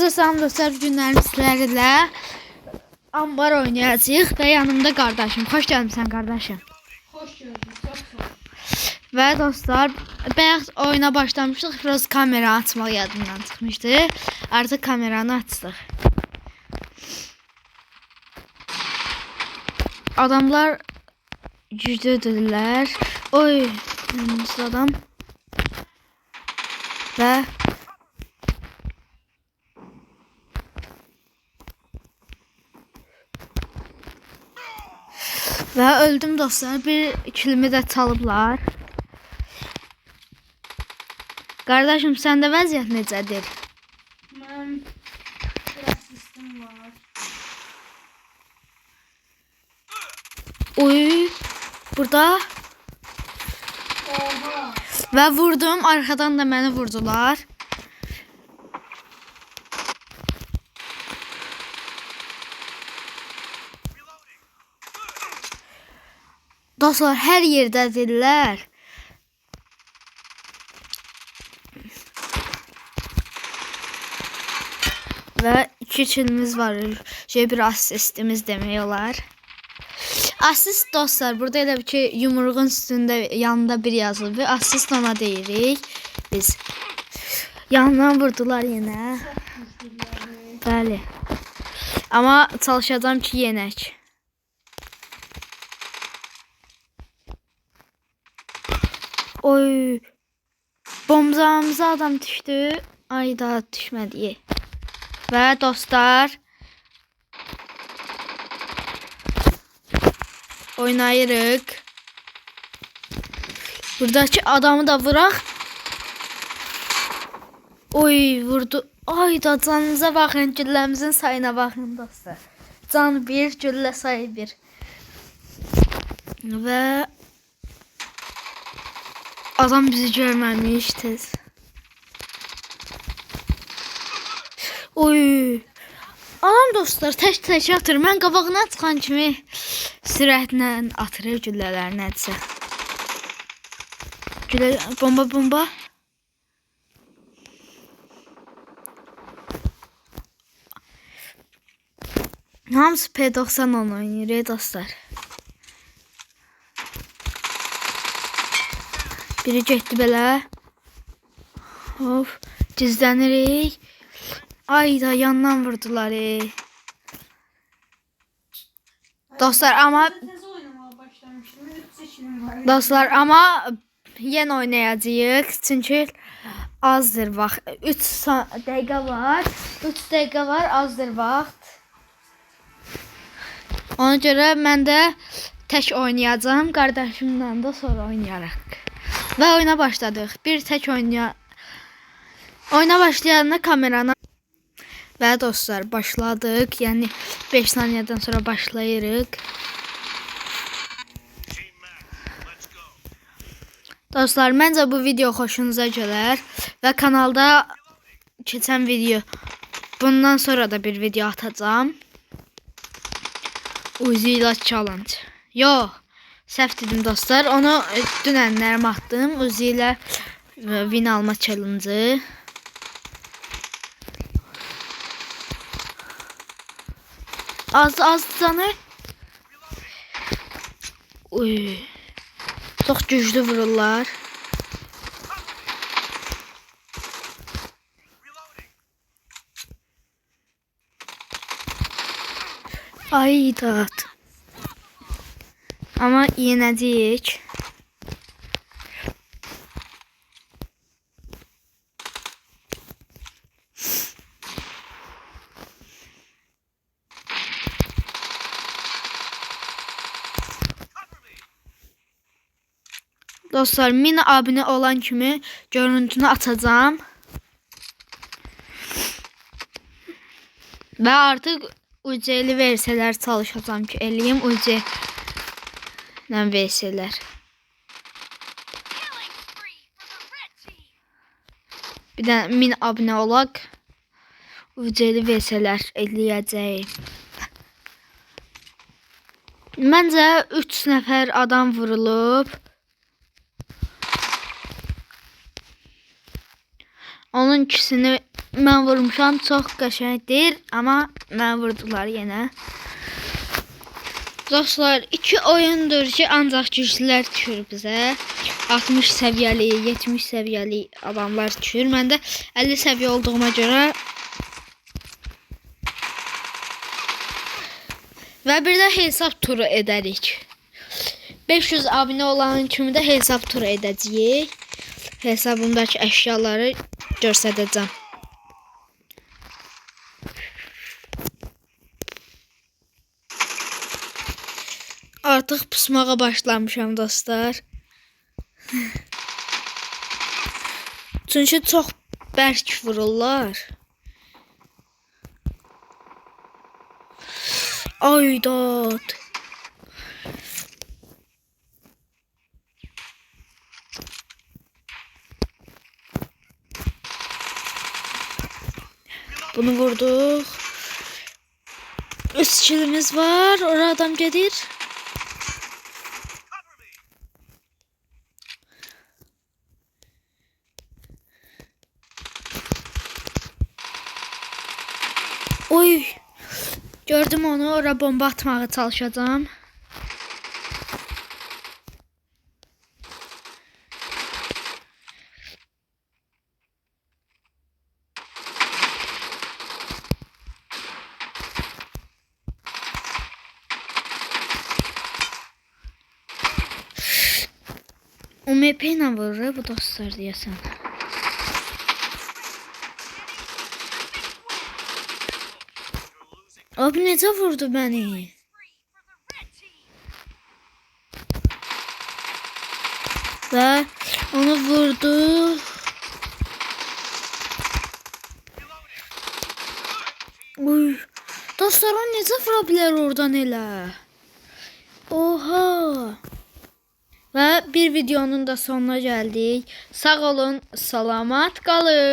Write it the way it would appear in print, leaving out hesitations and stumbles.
Salam dostlar, günlərim sizlərlə ambar oynayacağıq və yanımda qardaşım. Xoş gəlmisən qardaşım. Hoş gördük, çok sağ ol. Və dostlar, bayaq oyuna başlamışdıq. Biraz kamera açmaq yadımdan çıxmışdı. Artıq kameranı açdıq. Adamlar güclüdürlər. Oy, yanımız adam. Və öldüm dostlar. Bir kilimi də çalıblar. Qardaşım, səndə vəziyyət necədir? Mən biraz sistem var. Oy, burada. Oha. Və vurdum, arxadan da məni vurdular. Dostlar, hər yerdədirlər. Və 2 kilimiz var. Bir asistimiz demək olar. Asist dostlar, burada elə bir ki, yumruğun üstündə yanında bir yazılıb. Asist ona deyirik biz. Yanından vurdular yenə. Bəli. Amma çalışacağım ki, yenək. Oy. Bombamıza adam düşdü. Ay, daha düşmədi. Və dostlar, oynayırıq. Buradakı adamı da vuraq. Oy, vurdu. Ay da, canınıza baxın, gülləmizin sayına baxın dostlar. Can 1, güllə sayı 1. Və adam bizi görməmiş tez. Oy. Adam dostlar tək atır. Mən qabağına çıxan kimi sürətlə atırır güllələri nədirsə. Güllə, bomba. Hamısı P90 oynayır dostlar. Biri getdi belə. Of, gizlənirik. Ay da, yandan vurdular. Dostlar, amma Tez oynamaya başlamıştım. 3 seçilim var. dostlar, amma yenə oynayacağıq. Çünki azdır vaxt. 3 dəqiqə var. 3 dəqiqə var, azdır vaxt. Ona görə mən də tək oynayacağım. Qardaşımla da sonra oynayarıq. Və oyuna başladıq. Bir tək oyuna başlayanda kameranı. Və dostlar, başladıq. Yəni 5 saniyədən sonra başlayırıq. Dostlar, məncə bu video xoşunuza gələr və kanalda keçən video, bundan sonra da bir video atacağım. Uzi ilə challenge. Yox, səhv dedim dostlar. Onu dünənlərim atdım. Uzi ilə win alma challenge-ı. Az canı. Uy. Çok güçlü vururlar. Ay da. Ama yenəcəyik. Dostlar, 1000 abunə olan kimi görüntünü atacağım. Və artıq UC-li versələr çalışacağım ki, eləyim UC-lə versələr. Bir də 1000 abunə olaq, UC-li versələr eləyəcəyim. Məncə 3 nəfər adam vurulub. Onun ikisini Mən vurmuşam, çox qəşəngdir, amma mən vurdular yenə. Dostlar, 2 oyundur ki, ancaq güclülər düşür bizə. 60 səviyyəli, 70 səviyyəli adamlar düşür. Məndə 50 səviyyə olduğuma görə və bir də hesab turu edərik. 500 abunə olan kimi də hesab turu edəcəyik. Hesabımdakı əşyaları göstərəcəm. Artıq pusmağa başlamışam dostlar. Çünki çox bərk vururlar. Aydat. Bunu vurduq. Üst kilimiz var. Oraya adam gedir. Oy. Gördüm onu. Oraya bomba atmağa çalışacağım. UMP ilə vurur bu dostlar deyəsən. Abi necə vurdu bəni? Və onu vurdu. Uy. Dostlar o necə vura bilər oradan elə? Oha. Və bir videonun da sonuna gəldik. Sağ olun, salamat qalın.